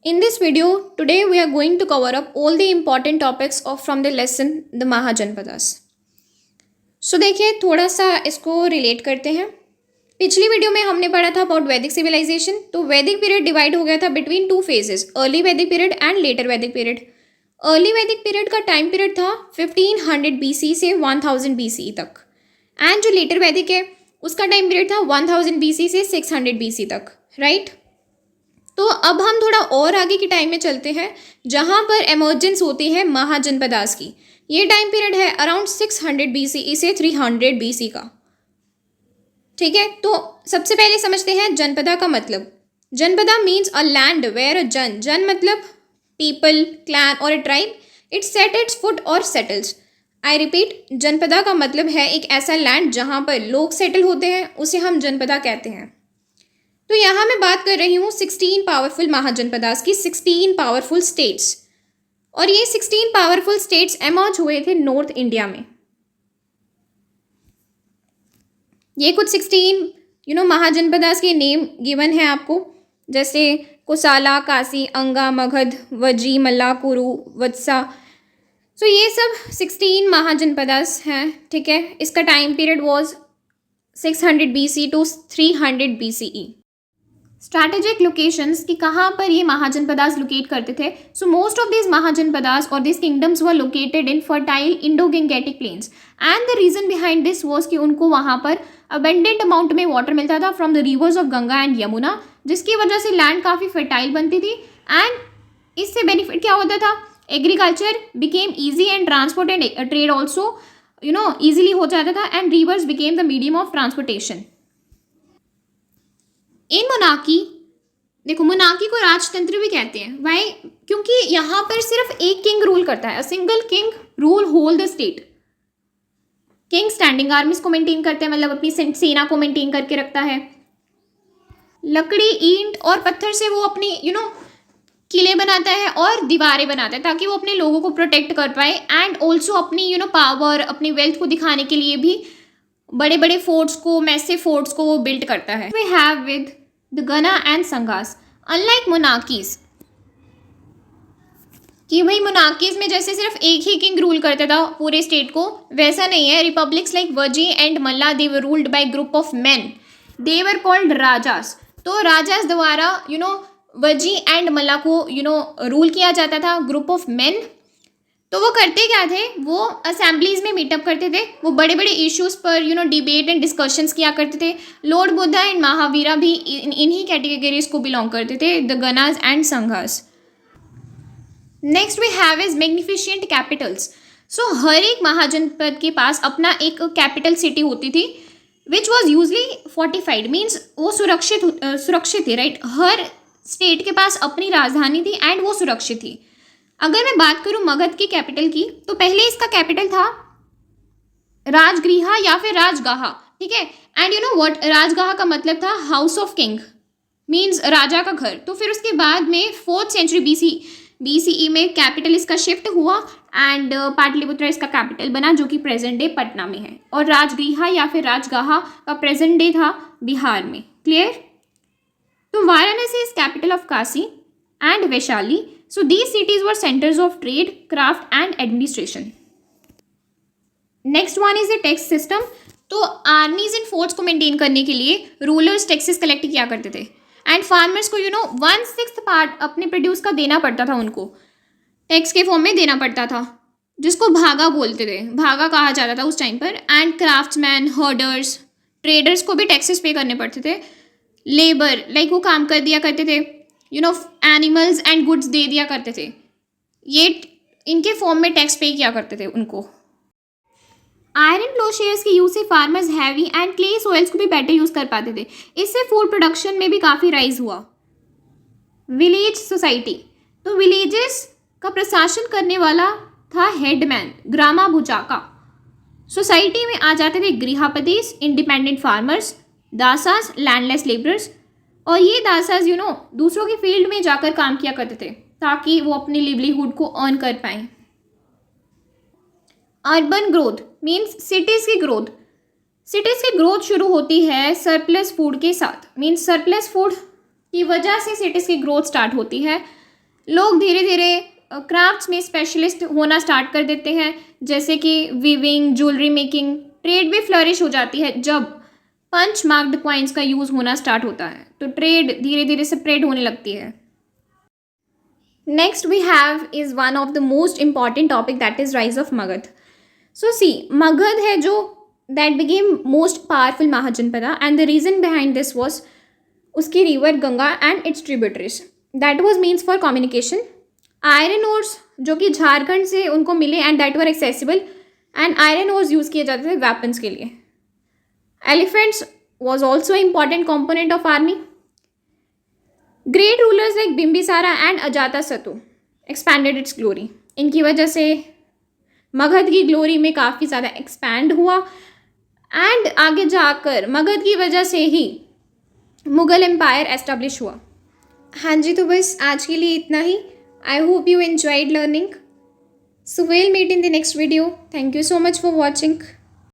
In this video, today we are going to cover up all the important topics from the lesson the Mahajanpadas. So देखिए थोड़ा सा इसको relate करते हैं. पिछली वीडियो में हमने पढ़ा था अबाउट वैदिक सिविलाइजेशन. तो वैदिक पीरियड डिवाइड हो गया था बिटवीन टू फेजेस, अर्ली वैदिक पीरियड एंड लेटर वैदिक पीरियड. अर्ली वैदिक पीरियड का टाइम पीरियड था 1500 BC से 1000 BC तक, एंड जो लेटर वैदिक है उसका टाइम पीरियड था 1000 BC से 600 BC तक, राइट. तो अब हम थोड़ा और आगे के टाइम में चलते हैं जहाँ पर एमर्जेंस होती है महाजनपदास की. ये टाइम पीरियड है अराउंड 600 BCE से 300 BC का. ठीक है, तो सबसे पहले समझते हैं जनपदा का मतलब. जनपदा मीन्स अ लैंड वेयर अ जन मतलब पीपल, क्लैन और अ tribe, it set it's foot और सेटल्स. आई रिपीट, जनपदा का मतलब है एक ऐसा लैंड जहाँ पर लोग सेटल होते हैं, उसे हम जनपदा कहते हैं. तो यहाँ मैं बात कर रही हूँ 16 पावरफुल महाजनपदास की, 16 पावरफुल स्टेट्स. और ये 16 पावरफुल स्टेट्स एमर्ज हुए थे नॉर्थ इंडिया में. ये कुछ 16 महाजनपदास के नेम गिवन है आपको, जैसे कोसाला, काशी, अंगा, मगध, वजी, मल्ला, कुरु, वत्सा. सो ये सब 16 महाजनपदास हैं. ठीक है, इसका time period was 600 BC to 300 BCE. Strategic locations कि कहाँ पर ये महाजनपदास लोकेट करते थे. So most of this mahajanapadas और this kingdoms were located in fertile Indo Gangetic plains, and the reason behind this was कि उनको वहाँ पर अबेंडेंट अमाउंट में वाटर मिलता था from the reverse of Ganga and Yamuna, जिसकी वजह से लैंड काफ़ी फर्टाइल बनती थी. एंड इससे बेनिफिट क्या होता था, agriculture became easy and transport and trade also easily हो जाता था, and reverse became the medium of transportation. In monarchy, देखो मोनार्की को राजतंत्र भी कहते हैं. वाई? क्योंकि यहाँ पर सिर्फ एक किंग रूल करता है. A single king rule whole the state. King standing armies को मेंटेन करते हैं, मतलब अपनी सेना को मेंटेन करके रखता है. लकड़ी, ईंट और पत्थर से वो अपनी किले बनाता है और दीवारें बनाता है ताकि वो अपने लोगों को प्रोटेक्ट कर पाए, एंड ऑल्सो अपनी पावर, अपनी वेल्थ को दिखाने के लिए भी बड़े बड़े फोर्ट्स को, मैसिव फोर्ट्स को वो बिल्ड करता है. वी हैव विद द गना एंड संघास. अनलाइक मोनार्कीज, कि भाई मोनार्कीज में जैसे सिर्फ एक ही किंग रूल करता था पूरे स्टेट को, वैसा नहीं है. रिपब्लिक्स लाइक वजी and Malla, they were ruled by group of main, they were called rajas. तो राजास द्वारा वजी एंड मल्ला को रूल किया जाता था, ग्रुप ऑफ मेन. तो वो करते क्या थे, वो असेंबलीज में मीटअप करते थे, वो बड़े बड़े इश्यूज पर डिबेट एंड डिस्कशंस किया करते थे. लॉर्ड बुद्धा एंड महावीरा भी इन्हीं कैटेगरीज को बिलोंग करते थे, the ganas and sanghas. Next we have is magnificent capitals. So हर एक महाजनपद के पास अपना एक कैपिटल सिटी होती थी, which was usually fortified, means वो सुरक्षित थी, राइट. हर स्टेट के पास अपनी राजधानी थी एंड वो सुरक्षित थी. अगर मैं बात करूं मगध की कैपिटल की, तो पहले इसका कैपिटल था राजगृहा या फिर राजगाहा. ठीक है, एंड व्हाट, राजगाहा का मतलब था हाउस ऑफ किंग, मीन्स राजा का घर. तो फिर उसके बाद में 4th सेंचुरी BCE में कैपिटल इसका शिफ्ट हुआ, एंड पाटलिपुत्र इसका कैपिटल बना, जो कि प्रेजेंट डे पटना में है. और राजगृहा या फिर राजगाहा का प्रेजेंट डे था बिहार में. क्लियर? तो Varanasi is capital of Kashi and Vaishali. So these cities were centers of trade, craft and administration. Next one is the tax system. तो आर्मीज एंड फोर्ट्स को मेंटेन करने के लिए रूलर्स टैक्सेस कलेक्ट किया करते थे, एंड फार्मर्स को 1/6 पार्ट अपने प्रोड्यूस का देना पड़ता था, उनको टैक्स के फॉर्म में देना पड़ता था, जिसको भागा बोलते थे, भागा कहा जाता था उस टाइम पर. एंड क्राफ्ट्समैन, हर्डर्स, ट्रेडर्स को भी टैक्सेस पे करने पड़ते थे. लेबर लाइक वो काम कर दिया करते थे, एनिमल्स एंड गुड्स दे दिया करते थे, ये इनके फॉर्म में टैक्स पे किया करते थे उनको. आयरन प्लोशेयर्स के यूज से farmers heavy and clay soils को भी बेटर यूज कर पाते थे. इससे फूड प्रोडक्शन में भी काफ़ी राइज हुआ. विलेज सोसाइटी, तो विलेजेस का प्रशासन करने वाला था हेडमैन, ग्रामा भुजाका. सोसाइटी में आ जाते थे गृहपतिस, इंडिपेंडेंट फार्मर्स, दासास, लैंडलेस लेबरर्स. और ये दासास दूसरों की फील्ड में जाकर काम किया करते थे ताकि वो अपनी लिवलीहुड को अर्न कर पाएं. अर्बन ग्रोथ मीन्स सिटीज़ की ग्रोथ. सिटीज़ की ग्रोथ शुरू होती है सरप्लस फूड के साथ, मीन्स सरप्लस फूड की वजह से सिटीज़ की ग्रोथ स्टार्ट होती है. लोग धीरे धीरे क्राफ्ट्स में स्पेशलिस्ट होना स्टार्ट कर देते हैं, जैसे कि वीविंग, ज्वेलरी मेकिंग। ट्रेड भी फ्लरिश हो जाती है जब पंच मार्क्ड कॉइन्स का यूज़ होना स्टार्ट होता है, तो ट्रेड धीरे धीरे स्प्रेड होने लगती है। Next we have is one of the most important topic, that is rise of Magadh. So see, Magadh है जो that became most powerful mahajanapada, and the reason behind this was उसकी river Ganga and its tributaries, that was means for communication. Iron ores जो कि झारखंड से उनको मिले and that were accessible, and iron ores use किए जाते थे वेपन्स के लिए। Elephants was also important component of army. Great rulers like Bimbisara and Ajatashatru expanded it's glory. इनकी वजह से मगध की ग्लोरी में काफ़ी ज़्यादा एक्सपैंड हुआ, एंड आगे जाकर मगध की वजह से ही मुगल एम्पायर एस्टेब्लिश हुआ। हाँ जी, तो बस आज के लिए इतना ही। I hope you enjoyed learning. So we'll meet in the next video. Thank you so much for watching.